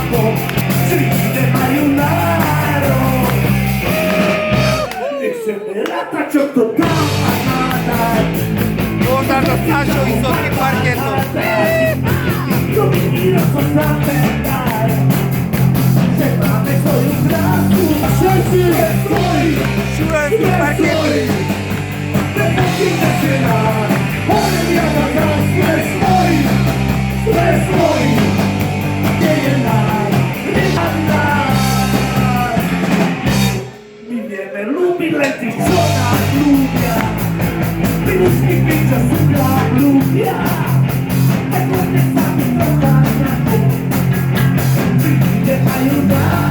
tempo, triste mayunaro. E se me lata ciotto tamata. Torna do Sasio i sotto parchetu. Non mi dire soltanto dai. Sembra che soy un gran successo. Czułem w parkietu. Mi viene l'umilenticiona alluvia, mi non si pinge sulla alluvia, e quando sta mi trovando, mi deve aiutare.